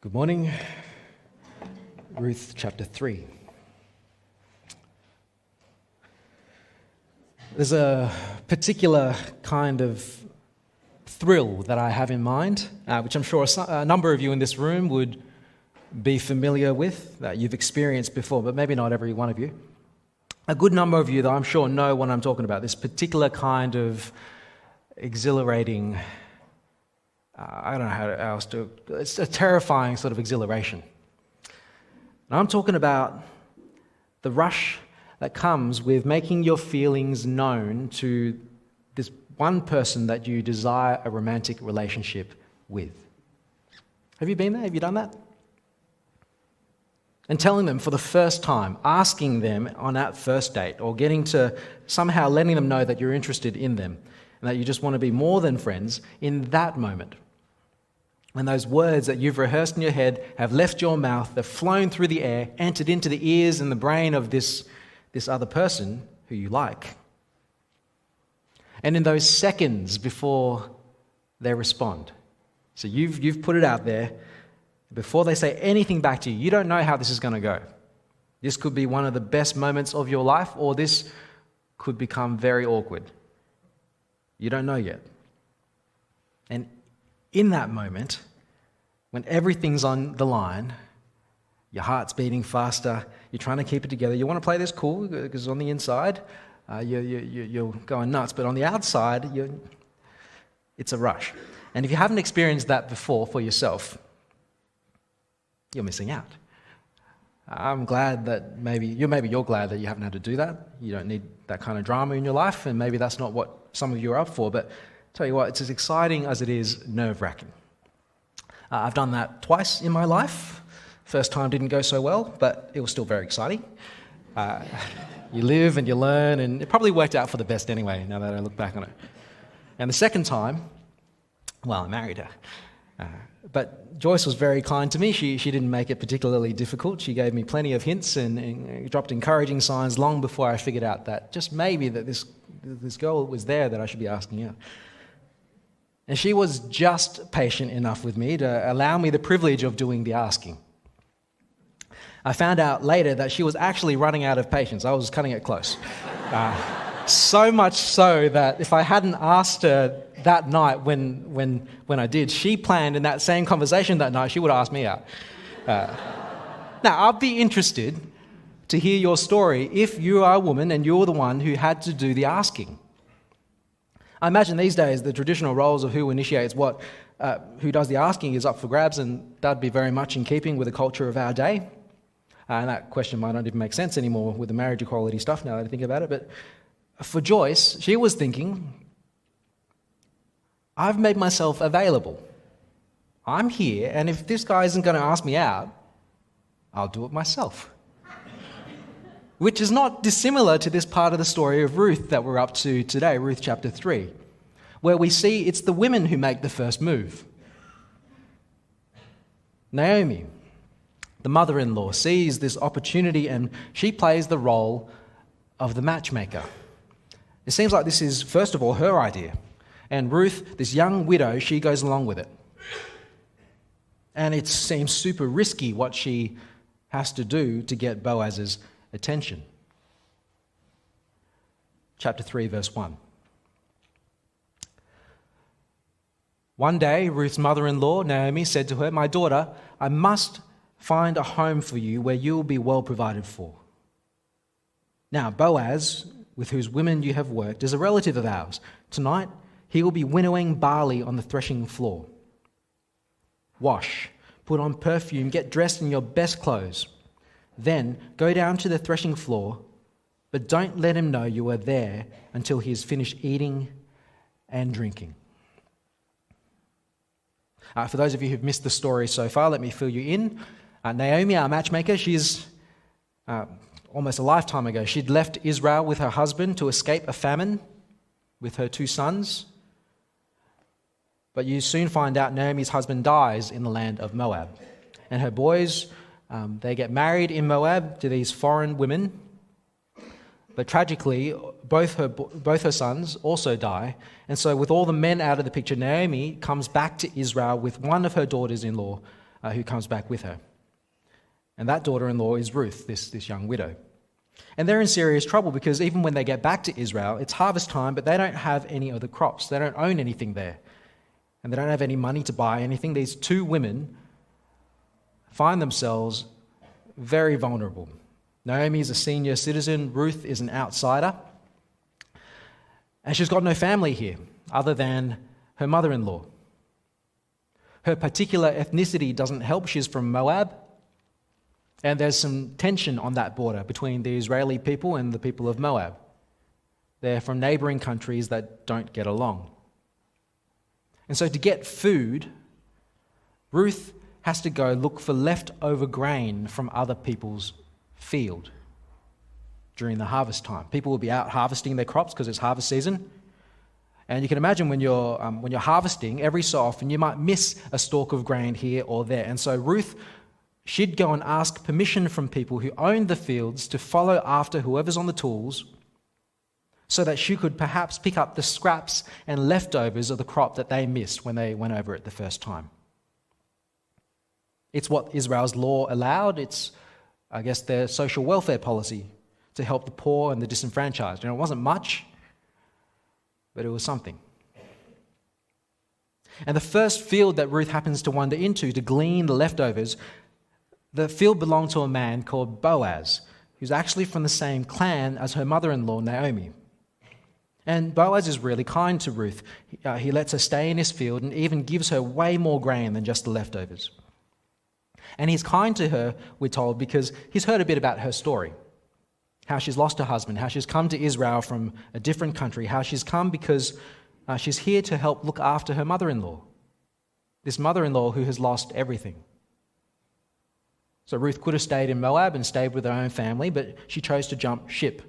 Good morning. Ruth chapter 3. There's a particular kind of thrill that I have in mind, which I'm sure a number of you in this room would be familiar with, that you've experienced before, but maybe not every one of you. A good number of you, though, I'm sure know what I'm talking about, this particular kind of exhilarating, I don't know how else to, it's a terrifying sort of exhilaration. And I'm talking about the rush that comes with making your feelings known to this one person that you desire a romantic relationship with. Have you been there? Have you done that? And telling them for the first time, asking them on that first date, or getting to somehow letting them know that you're interested in them and that you just want to be more than friends in that moment. When those words that you've rehearsed in your head have left your mouth, they've flown through the air, entered into the ears and the brain of this other person who you like. And in those seconds before they respond, so you've put it out there, before they say anything back to you, you don't know how this is going to go. This could be one of the best moments of your life, or this could become very awkward. You don't know yet. And in that moment, when everything's on the line, your heart's beating faster, you're trying to keep it together. You want to play this cool because on the inside, you're going nuts, but on the outside, it's a rush. And if you haven't experienced that before for yourself, you're missing out. I'm glad that maybe you're glad that you haven't had to do that. You don't need that kind of drama in your life, and maybe that's not what some of you are up for, but tell you what, it's as exciting as it is nerve-wracking. I've done that twice in my life. First time didn't go so well, but it was still very exciting. You live and you learn, and it probably worked out for the best anyway, now that I look back on it. And the second time, well, I married her. But Joyce was very kind to me. She didn't make it particularly difficult. She gave me plenty of hints and dropped encouraging signs long before I figured out that just maybe that this girl was there that I should be asking out. And she was just patient enough with me to allow me the privilege of doing the asking. I found out later that she was actually running out of patience. I was cutting it close. So much so that if I hadn't asked her that night when I did, she planned in that same conversation that night, she would ask me out. Now, I'd be interested to hear your story if you are a woman and you're the one who had to do the asking. I imagine these days the traditional roles of who initiates what, who does the asking is up for grabs, and that'd be very much in keeping with the culture of our day. And that question might not even make sense anymore with the marriage equality stuff now that I think about it. But for Joyce, she was thinking, I've made myself available. I'm here, and if this guy isn't going to ask me out, I'll do it myself. Which is not dissimilar to this part of the story of Ruth that we're up to today, Ruth chapter 3, where we see it's the women who make the first move. Naomi, the mother-in-law, sees this opportunity and she plays the role of the matchmaker. It seems like this is, first of all, her idea. And Ruth, this young widow, she goes along with it. And it seems super risky what she has to do to get Boaz's attention. Chapter 3, verse 1. One day, Ruth's mother-in-law, Naomi, said to her, "My daughter, I must find a home for you where you will be well provided for. Now, Boaz, with whose women you have worked, is a relative of ours. Tonight, he will be winnowing barley on the threshing floor. Wash, put on perfume, get dressed in your best clothes. Then go down to the threshing floor, but don't let him know you are there until he has finished eating and drinking." For those of you who've missed the story so far, let me fill you in. Naomi, our matchmaker, she's almost a lifetime ago. She'd left Israel with her husband to escape a famine with her 2 sons. But you soon find out Naomi's husband dies in the land of Moab. And her boys, they get married in Moab to these foreign women. But tragically, both her sons also die. And so with all the men out of the picture, Naomi comes back to Israel with one of her daughters-in-law, who comes back with her. And that daughter-in-law is Ruth, this young widow. And they're in serious trouble because even when they get back to Israel, it's harvest time, but they don't have any other crops. They don't own anything there. And they don't have any money to buy anything. These two women find themselves very vulnerable. Naomi is a senior citizen. Ruth is an outsider. And she's got no family here other than her mother-in-law. Her particular ethnicity doesn't help. She's from Moab. And there's some tension on that border between the Israeli people and the people of Moab. They're from neighboring countries that don't get along. And so to get food, Ruth has to go look for leftover grain from other people's field during the harvest time. People will be out harvesting their crops because it's harvest season. And you can imagine when you're harvesting, every so often you might miss a stalk of grain here or there. And so Ruth, she'd go and ask permission from people who owned the fields to follow after whoever's on the tools so that she could perhaps pick up the scraps and leftovers of the crop that they missed when they went over it the first time. It's what Israel's law allowed. It's, I guess, their social welfare policy to help the poor and the disenfranchised. It wasn't much, but it was something. And the first field that Ruth happens to wander into to glean the leftovers, the field belonged to a man called Boaz, who's actually from the same clan as her mother-in-law, Naomi. And Boaz is really kind to Ruth. He lets her stay in his field and even gives her way more grain than just the leftovers. And he's kind to her, we're told, because he's heard a bit about her story. How she's lost her husband, how she's come to Israel from a different country, how she's come because she's here to help look after her mother-in-law. This mother-in-law who has lost everything. So Ruth could have stayed in Moab and stayed with her own family, but she chose to jump ship,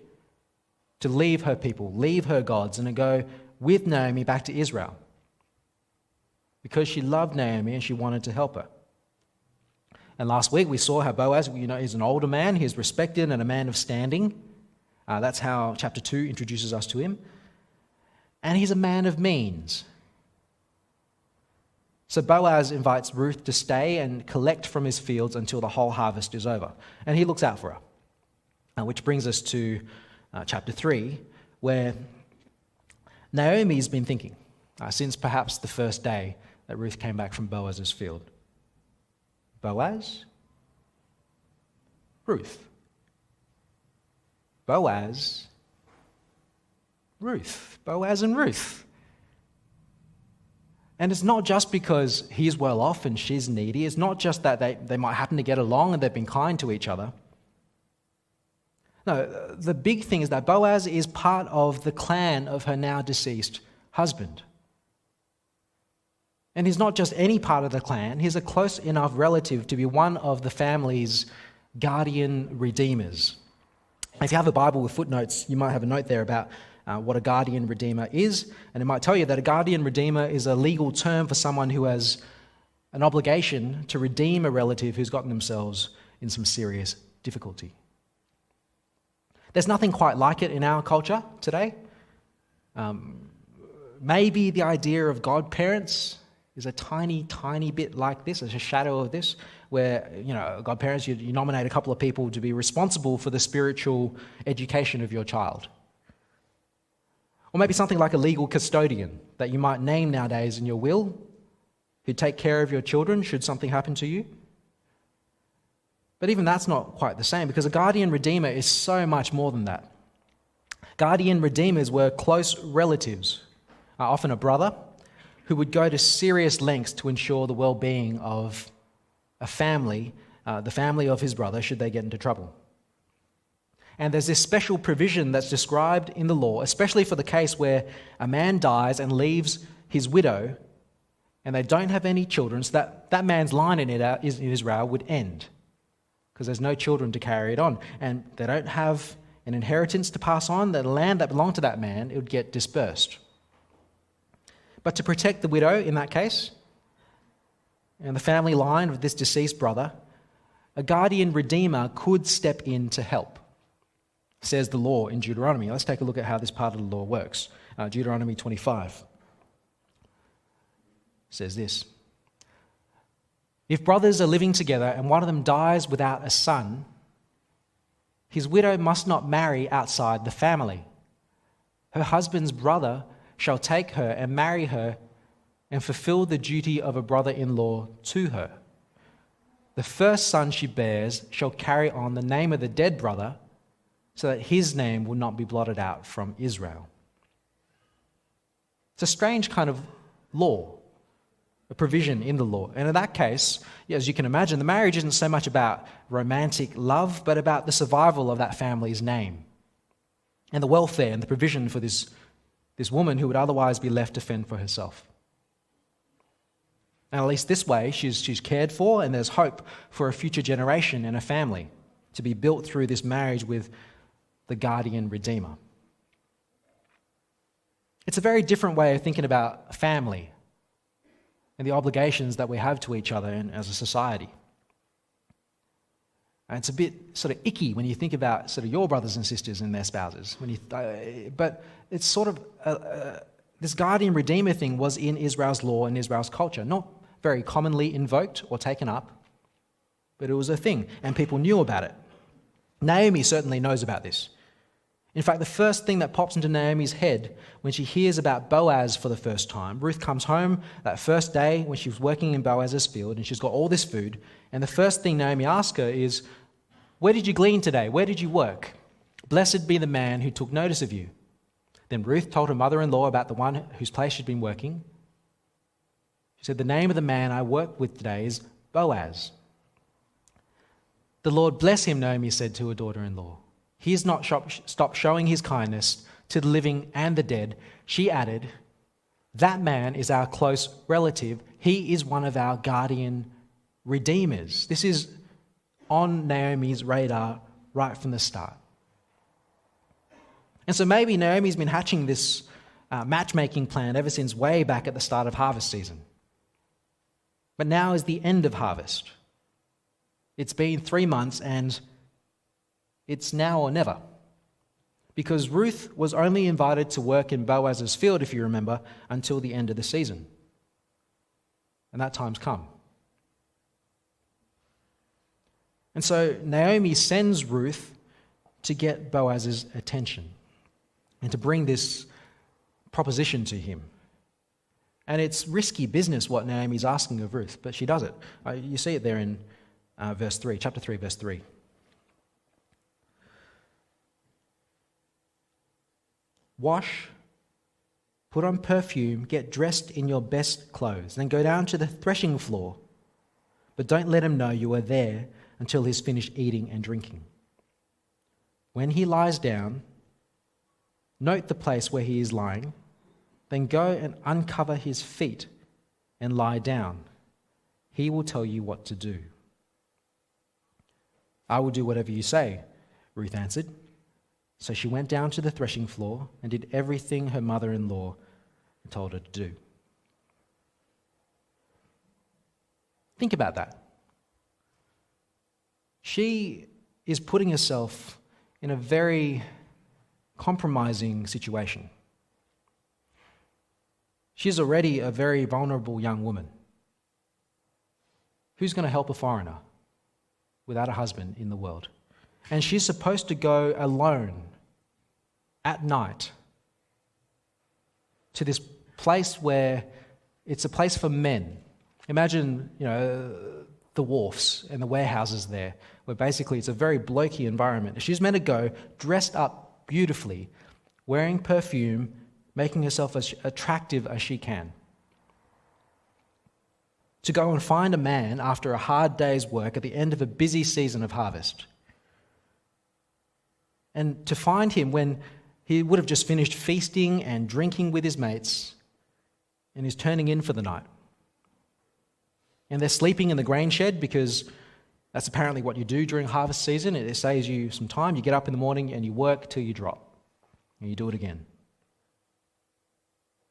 to leave her people, leave her gods, and to go with Naomi back to Israel. Because she loved Naomi and she wanted to help her. And last week we saw how Boaz, he's an older man, he's respected and a man of standing. That's how chapter 2 introduces us to him. And he's a man of means. So Boaz invites Ruth to stay and collect from his fields until the whole harvest is over. And he looks out for her. Which brings us to chapter 3, where Naomi's been thinking, since perhaps the first day that Ruth came back from Boaz's field. Boaz, Ruth. Boaz, Ruth. Boaz and Ruth. And it's not just because he's well off and she's needy. It's not just that they might happen to get along and they've been kind to each other. No, the big thing is that Boaz is part of the clan of her now deceased husband. And he's not just any part of the clan, he's a close enough relative to be one of the family's guardian redeemers. If you have a Bible with footnotes, you might have a note there about what a guardian redeemer is, and it might tell you that a guardian redeemer is a legal term for someone who has an obligation to redeem a relative who's gotten themselves in some serious difficulty. There's nothing quite like it in our culture today. Maybe the idea of godparents is a tiny, tiny bit like this, as a shadow of this, where, godparents, you nominate a couple of people to be responsible for the spiritual education of your child. Or maybe something like a legal custodian that you might name nowadays in your will, who take care of your children should something happen to you. But even that's not quite the same, because a guardian redeemer is so much more than that. Guardian redeemers were close relatives, often a brother, who would go to serious lengths to ensure the well-being of a family, the family of his brother, should they get into trouble. And there's this special provision that's described in the law, especially for the case where a man dies and leaves his widow and they don't have any children, so that man's line in Israel would end because there's no children to carry it on. And they don't have an inheritance to pass on. The land that belonged to that man, it would get dispersed. But to protect the widow in that case, and the family line of this deceased brother, a guardian redeemer could step in to help, says the law in Deuteronomy. Let's take a look at how this part of the law works. Deuteronomy 25 says this: If brothers are living together and one of them dies without a son, his widow must not marry outside the family. Her husband's brother shall take her and marry her and fulfill the duty of a brother-in-law to her. The first son she bears shall carry on the name of the dead brother, so that his name will not be blotted out from Israel. It's a strange kind of law, a provision in the law. And in that case, as you can imagine, the marriage isn't so much about romantic love, but about the survival of that family's name and the welfare and the provision for this woman who would otherwise be left to fend for herself. And at least this way, she's cared for, and there's hope for a future generation and a family to be built through this marriage with the guardian redeemer. It's a very different way of thinking about family and the obligations that we have to each other and as a society. And it's a bit sort of icky when you think about sort of your brothers and sisters and their spouses. But it's sort of this guardian redeemer thing was in Israel's law and Israel's culture, not very commonly invoked or taken up, but it was a thing, and people knew about it. Naomi certainly knows about this. In fact, the first thing that pops into Naomi's head when she hears about Boaz for the first time, Ruth comes home that first day when she was working in Boaz's field and she's got all this food, and the first thing Naomi asks her is, "Where did you glean today? Where did you work? Blessed be the man who took notice of you." Then Ruth told her mother-in-law about the one whose place she'd been working. She said, "The name of the man I work with today is Boaz." "The Lord bless him," Naomi said to her daughter-in-law. "He has not stopped showing his kindness to the living and the dead." She added, "That man is our close relative. He is one of our guardian redeemers." This is on Naomi's radar right from the start. And so maybe Naomi's been hatching this matchmaking plan ever since way back at the start of harvest season. But now is the end of harvest. It's been 3 months and it's now or never. Because Ruth was only invited to work in Boaz's field, if you remember, until the end of the season. And that time's come. And so Naomi sends Ruth to get Boaz's attention and to bring this proposition to him. And it's risky business what Naomi's asking of Ruth, but she does it. You see it there in verse 3, chapter 3, verse 3. "Wash, put on perfume, get dressed in your best clothes, then go down to the threshing floor. But don't let him know you are there until he's finished eating and drinking. When he lies down, note the place where he is lying, then go and uncover his feet and lie down. He will tell you what to do." "I will do whatever you say," Ruth answered. So she went down to the threshing floor and did everything her mother-in-law told her to do. Think about that. She is putting herself in a very compromising situation. She's already a very vulnerable young woman. Who's going to help a foreigner without a husband in the world? And she's supposed to go alone at night to this place where it's a place for men. Imagine, the wharfs and the warehouses there, where basically it's a very blokey environment. She's meant to go dressed up beautifully, wearing perfume, making herself as attractive as she can. To go and find a man after a hard day's work at the end of a busy season of harvest. And to find him when he would have just finished feasting and drinking with his mates and is turning in for the night. And they're sleeping in the grain shed because that's apparently what you do during harvest season. It saves you some time. You get up in the morning and you work till you drop. And you do it again.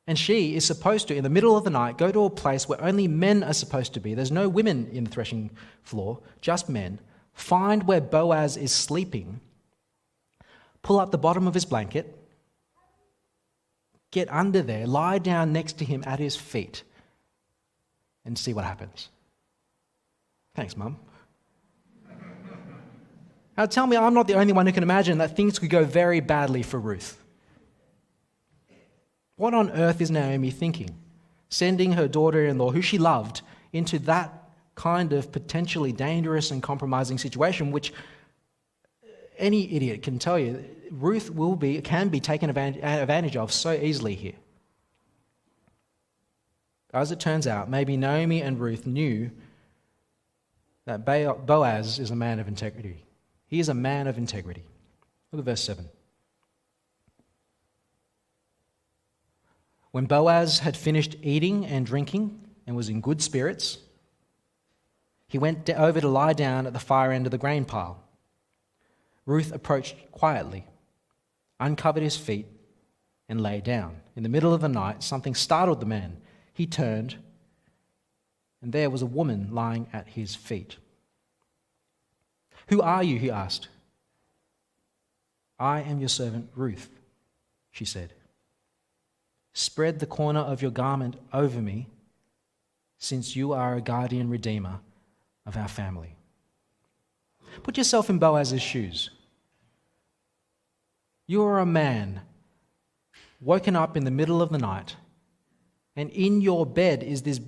And she is supposed to, in the middle of the night, go to a place where only men are supposed to be. There's no women in the threshing floor, just men. Find where Boaz is sleeping. Pull up the bottom of his blanket. Get under there. Lie down next to him at his feet. And see what happens. Thanks, Mum. Now tell me I'm not the only one who can imagine that things could go very badly for Ruth. What on earth is Naomi thinking? Sending her daughter-in-law, who she loved, into that kind of potentially dangerous and compromising situation, which any idiot can tell you, Ruth can be taken advantage of so easily here. As it turns out, maybe Naomi and Ruth knew that Boaz is a man of integrity. He is a man of integrity. Look at verse 7. When Boaz had finished eating and drinking and was in good spirits, he went over to lie down at the far end of the grain pile. Ruth approached quietly, uncovered his feet, and lay down. In the middle of the night, something startled the man. He turned, and there was a woman lying at his feet. "Who are you?" he asked. "I am your servant Ruth," she said. "Spread the corner of your garment over me, since you are a guardian redeemer of our family." Put yourself in Boaz's shoes. You are a man woken up in the middle of the night, and in your bed is this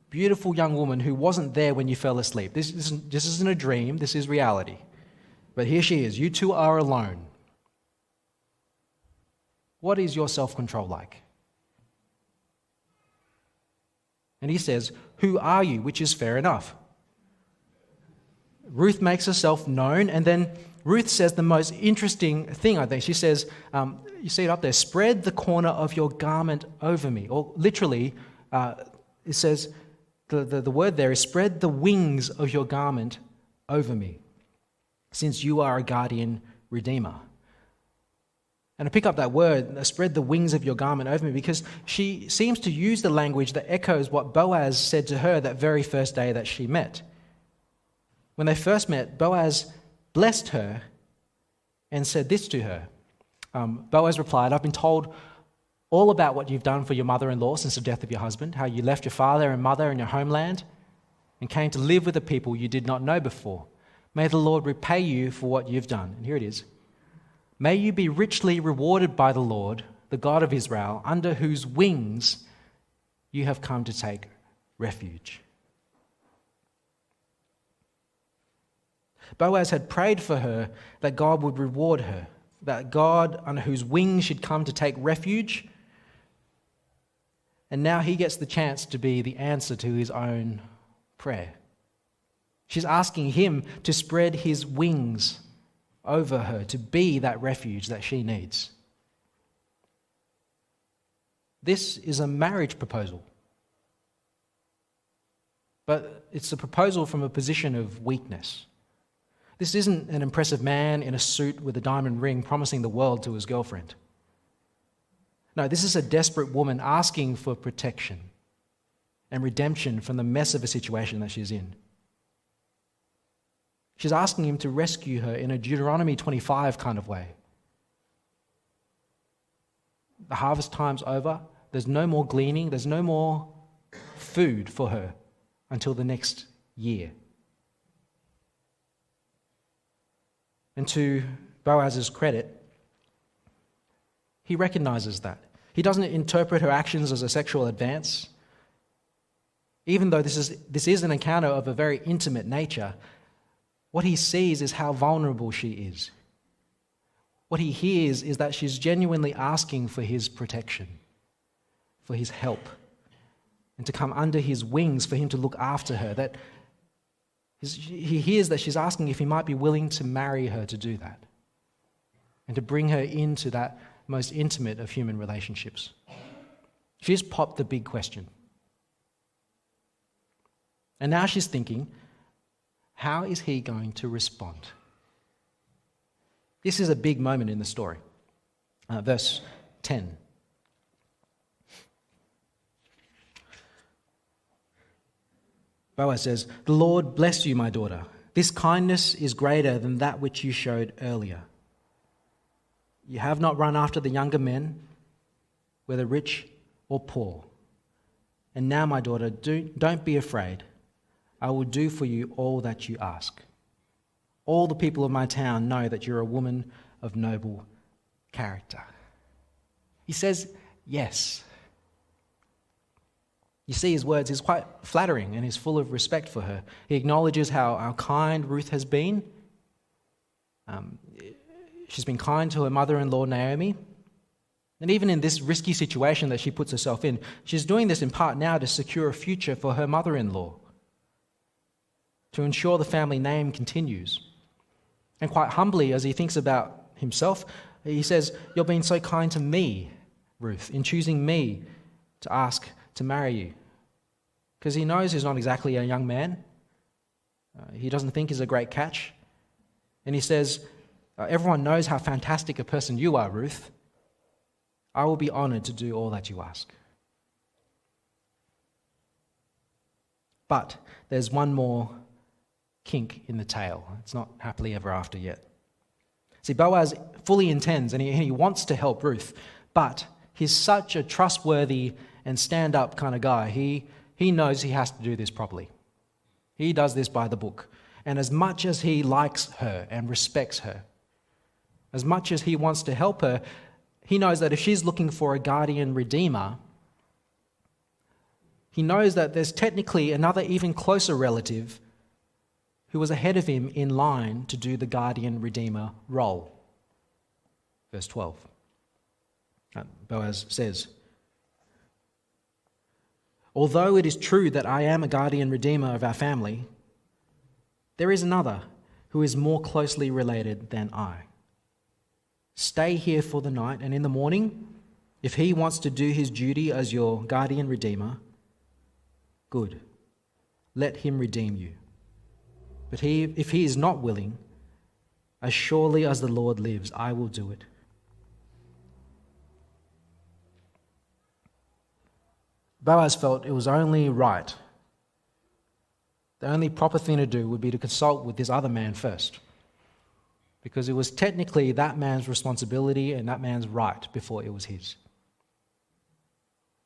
beautiful young woman who wasn't there when you fell asleep. This isn't a dream, this is reality. But here she is. You two are alone. What is your self-control like? And he says, "Who are you?" which is fair enough. Ruth makes herself known, and then Ruth says the most interesting thing, I think. She says, you see it up there, "Spread the corner of your garment over me." Or literally, it says, the word there is, "Spread the wings of your garment over me, since you are a guardian redeemer." And I pick up that word, "spread the wings of your garment over me," because she seems to use the language that echoes what Boaz said to her that very first day that she met. When they first met, Boaz blessed her and said this to her. Boaz replied, "I've been told all about what you've done for your mother-in-law since the death of your husband, how you left your father and mother and your homeland and came to live with a people you did not know before. May the Lord repay you for what you've done." And here it is. "May you be richly rewarded by the Lord, the God of Israel, under whose wings you have come to take refuge." Boaz had prayed for her that God would reward her, that God under whose wings she'd come to take refuge. And now he gets the chance to be the answer to his own prayer. She's asking him to spread his wings over her, to be that refuge that she needs. This is a marriage proposal. But it's a proposal from a position of weakness. This isn't an impressive man in a suit with a diamond ring promising the world to his girlfriend. No, this is a desperate woman asking for protection and redemption from the mess of a situation that she's in. She's asking him to rescue her in a Deuteronomy 25 kind of way. The harvest time's over. There's no more gleaning. There's no more food for her until the next year. And to Boaz's credit, he recognizes that. He doesn't interpret her actions as a sexual advance. Even though this is an encounter of a very intimate nature, what he sees is how vulnerable she is. What he hears is that she's genuinely asking for his protection, for his help, and to come under his wings for him to look after her. That he hears that she's asking if he might be willing to marry her to do that and to bring her into that most intimate of human relationships. She's popped the big question. And now she's thinking, how is he going to respond? This is a big moment in the story. Verse 10. Boaz says, "The Lord bless you, my daughter. This kindness is greater than that which you showed earlier. You have not run after the younger men, whether rich or poor. And now, my daughter, don't be afraid. I will do for you all that you ask. All the people of my town know that you're a woman of noble character." He says yes. You see, his words is quite flattering and is full of respect for her. He acknowledges how kind Ruth has been. She's been kind to her mother-in-law, Naomi. And even in this risky situation that she puts herself in, she's doing this in part now to secure a future for her mother-in-law, to ensure the family name continues. And quite humbly, as he thinks about himself, he says, "You're being so kind to me, Ruth, in choosing me to ask to marry you." Because he knows he's not exactly a young man. He doesn't think he's a great catch. And he says, "Everyone knows how fantastic a person you are, Ruth. I will be honored to do all that you ask." But there's one more kink in the tail. It's not happily ever after yet. See, Boaz fully intends and he wants to help Ruth, but he's such a trustworthy and stand-up kind of guy. He knows he has to do this properly. He does this by the book. And as much as he likes her and respects her, as much as he wants to help her, he knows that if she's looking for a guardian redeemer, he knows that there's technically another even closer relative who was ahead of him in line to do the guardian redeemer role. Verse 12. Boaz says, "Although it is true that I am a guardian redeemer of our family, there is another who is more closely related than I. Stay here for the night, and in the morning, if he wants to do his duty as your guardian redeemer, good, let him redeem you. But if he is not willing, as surely as the Lord lives, I will do it." Boaz felt it was only right. The only proper thing to do would be to consult with this other man first, because it was technically that man's responsibility and that man's right before it was his.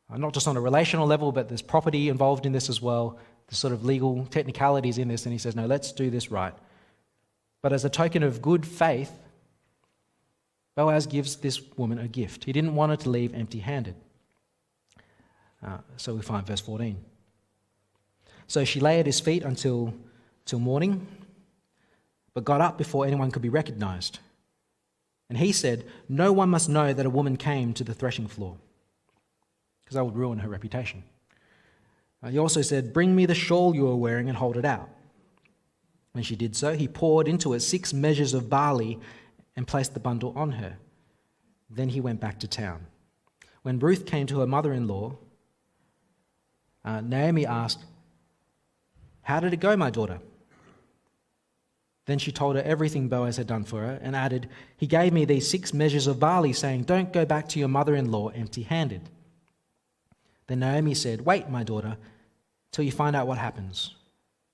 Not just on a relational level, but there's property involved in this as well. There's sort of legal technicalities in this, and he says, no, let's do this right. But as a token of good faith, Boaz gives this woman a gift. He didn't want her to leave empty-handed. So we find verse 14. "So she lay at his feet till morning, but got up before anyone could be recognized. And he said, 'No one must know that a woman came to the threshing floor,' because that would ruin her reputation. He also said, 'Bring me the shawl you are wearing and hold it out.' When she did so, he poured into it 6 measures of barley and placed the bundle on her. Then he went back to town. When Ruth came to her mother-in-law, Naomi asked, 'How did it go, my daughter?' Then she told her everything Boaz had done for her and added, 'He gave me these 6 measures of barley, saying, "Don't go back to your mother-in-law empty-handed." Then Naomi said, "Wait, my daughter, till you find out what happens,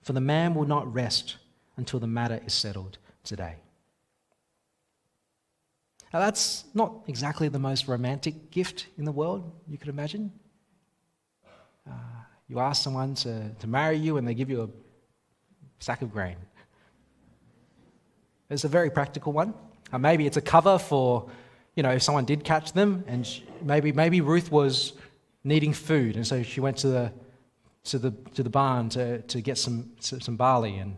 for the man will not rest until the matter is settled today." Now that's not exactly the most romantic gift in the world you could imagine. You ask someone to marry you and they give you a sack of grain. It's a very practical one. Maybe it's a cover for, if someone did catch them, and maybe Ruth was needing food, and so she went to the barn to get some barley, and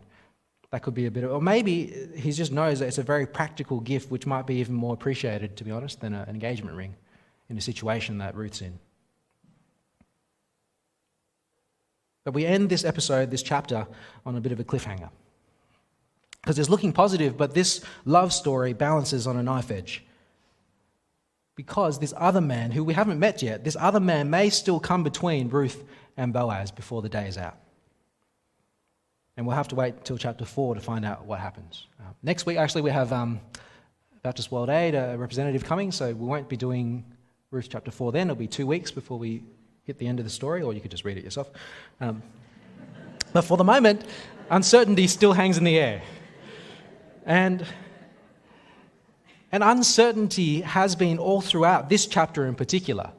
that could be a bit of, or maybe he just knows that it's a very practical gift, which might be even more appreciated, to be honest, than an engagement ring in a situation that Ruth's in. But we end this episode, this chapter, on a bit of a cliffhanger. Because it's looking positive, but this love story balances on a knife edge. Because this other man, who we haven't met yet, this other man may still come between Ruth and Boaz before the day is out. And we'll have to wait till chapter 4 to find out what happens. Next week, actually, we have Baptist World Aid, a representative coming, so we won't be doing Ruth chapter 4 then. It'll be 2 weeks before we hit the end of the story, or you could just read it yourself. But for the moment, uncertainty still hangs in the air. And uncertainty has been all throughout this chapter in particular.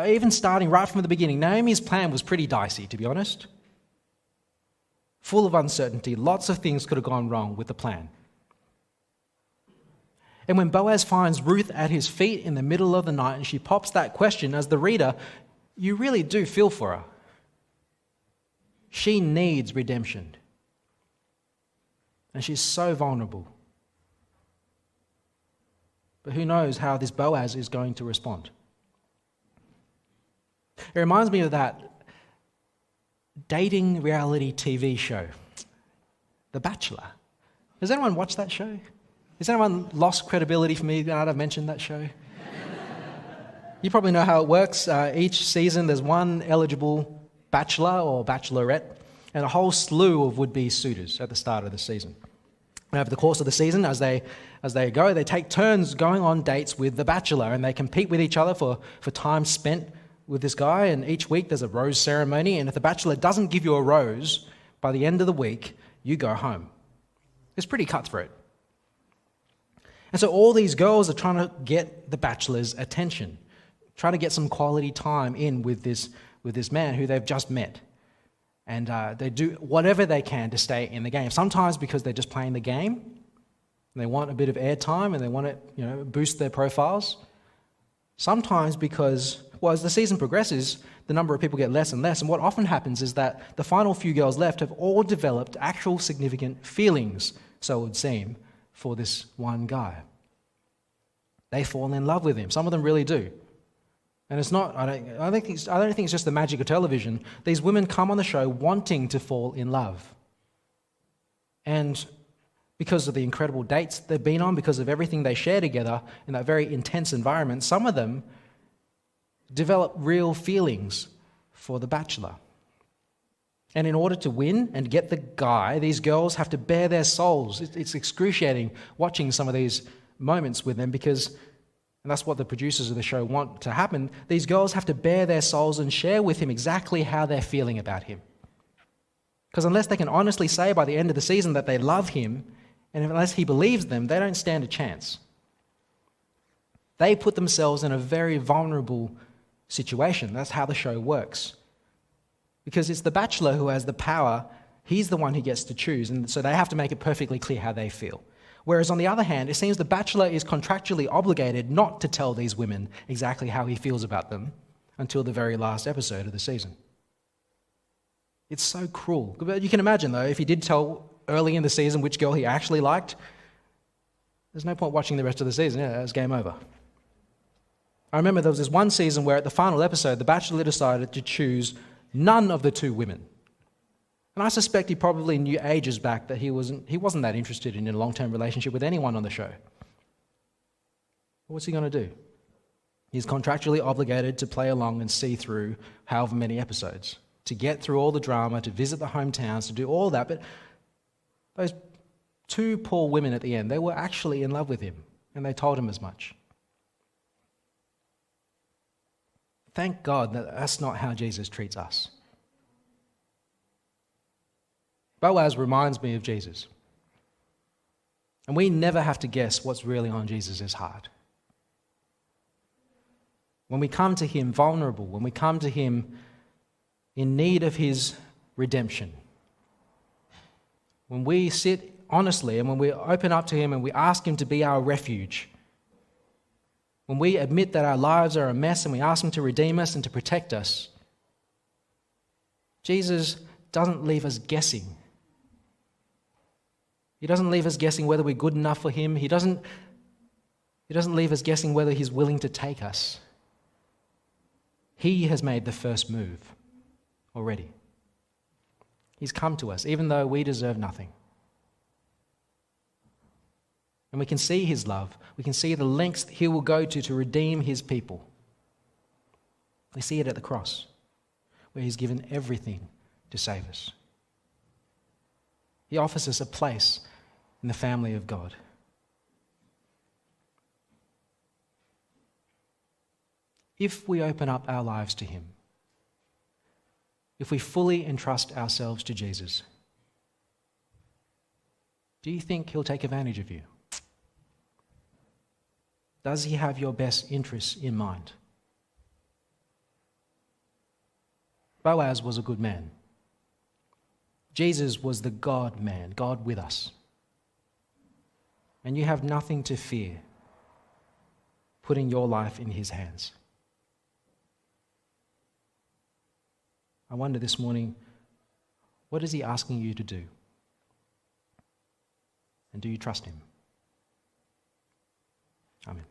Even starting right from the beginning, Naomi's plan was pretty dicey, to be honest. full of uncertainty. Lots of things could have gone wrong with the plan. And when Boaz finds Ruth at his feet in the middle of the night and she pops that question, as the reader, you really do feel for her. She needs redemption. And she's so vulnerable. But who knows how this Boaz is going to respond? It reminds me of that dating reality TV show, The Bachelor. Has anyone watched that show? Has anyone lost credibility for me now that I've mentioned that show? You probably know how it works. Each season there's one eligible bachelor or bachelorette and a whole slew of would-be suitors at the start of the season. And over the course of the season, as they go, they take turns going on dates with the bachelor, and they compete with each other for time spent with this guy. And each week there's a rose ceremony, and if the bachelor doesn't give you a rose by the end of the week, you go home. It's pretty cutthroat. And so all these girls are trying to get the bachelor's attention, trying to get some quality time in with this man who they've just met. And they do whatever they can to stay in the game. Sometimes because they're just playing the game, and they want a bit of airtime, and they want to boost their profiles. Sometimes because, well, as the season progresses, the number of people get less and less. And what often happens is that the final few girls left have all developed actual significant feelings, so it would seem, for this one guy. They fall in love with him. Some of them really do. And it's not, I don't think it's just the magic of television. These women come on the show wanting to fall in love. And because of the incredible dates they've been on, because of everything they share together in that very intense environment, some of them develop real feelings for the bachelor. And in order to win and get the guy, these girls have to bare their souls. It's excruciating watching some of these moments with them because, and that's what the producers of the show want to happen, these girls have to bare their souls and share with him exactly how they're feeling about him. Because unless they can honestly say by the end of the season that they love him, and unless he believes them, they don't stand a chance. They put themselves in a very vulnerable situation. That's how the show works. Because it's the bachelor who has the power. He's the one who gets to choose, and so they have to make it perfectly clear how they feel. Whereas on the other hand, it seems the bachelor is contractually obligated not to tell these women exactly how he feels about them until the very last episode of the season. It's so cruel. But you can imagine, though, if he did tell early in the season which girl he actually liked, there's no point watching the rest of the season. Yeah, it was game over. I remember there was this one season where at the final episode, the bachelor decided to choose none of the two women. And I suspect he probably knew ages back that he wasn't that interested in a long-term relationship with anyone on the show. What's he going to do? He's contractually obligated to play along and see through however many episodes, to get through all the drama, to visit the hometowns, to do all that. But those two poor women at the end, they were actually in love with him, and they told him as much. Thank God that that's not how Jesus treats us. Boaz reminds me of Jesus. And we never have to guess what's really on Jesus' heart. When we come to him vulnerable, when we come to him in need of his redemption, when we sit honestly and when we open up to him and we ask him to be our refuge, when we admit that our lives are a mess and we ask him to redeem us and to protect us, Jesus doesn't leave us guessing. He doesn't leave us guessing whether we're good enough for him. He doesn't leave us guessing whether he's willing to take us. He has made the first move already. He's come to us, even though we deserve nothing. And we can see his love. We can see the lengths he will go to redeem his people. We see it at the cross, where he's given everything to save us. He offers us a place in the family of God. If we open up our lives to him, if we fully entrust ourselves to Jesus, do you think he'll take advantage of you? Does he have your best interests in mind? Boaz was a good man. Jesus was the God-man, God with us. And you have nothing to fear putting your life in his hands. I wonder this morning, what is he asking you to do? And do you trust him? Amen.